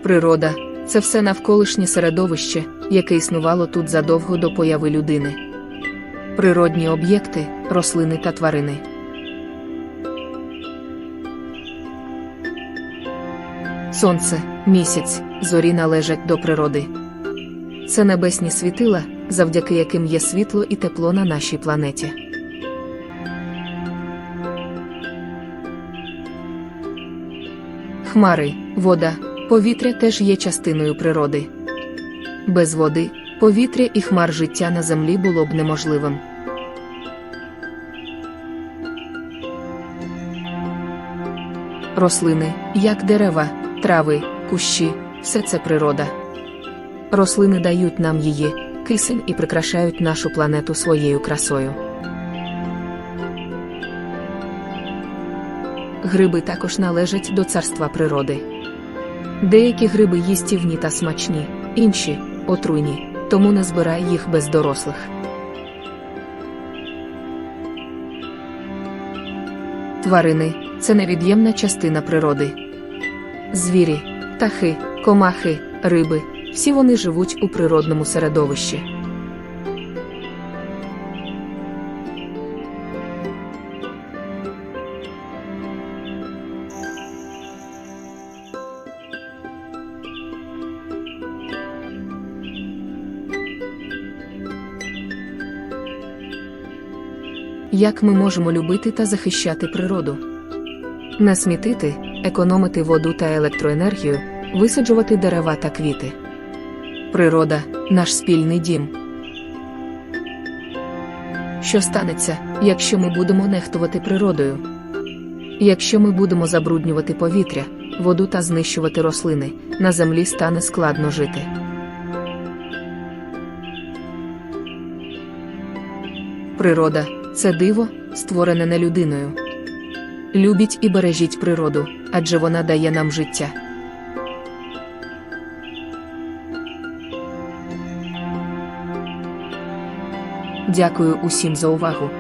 Природа – це все навколишнє середовище, яке існувало тут задовго до появи людини. Природні об'єкти, рослини та тварини. Сонце, місяць, зорі належать до природи. Це небесні світила, завдяки яким є світло і тепло на нашій планеті. Хмари, вода, повітря теж є частиною природи. Без води, повітря і хмар життя на землі було б неможливим. Рослини, як дерева, трави, кущі – все це природа. Рослини дають нам її, кисень і прикрашають нашу планету своєю красою. Гриби також належать до царства природи. Деякі гриби їстівні та смачні, інші – отруйні, тому не збирай їх без дорослих. Тварини – це невід'ємна частина природи. Звірі, птахи, комахи, риби – всі вони живуть у природному середовищі. Як ми можемо любити та захищати природу? Не смітити, економити воду та електроенергію, висаджувати дерева та квіти. Природа – наш спільний дім. Що станеться, якщо ми будемо нехтувати природою? Якщо ми будемо забруднювати повітря, воду та знищувати рослини, на землі стане складно жити. Природа – це диво, створене не людиною. Любіть і бережіть природу, адже вона дає нам життя. Дякую усім за увагу.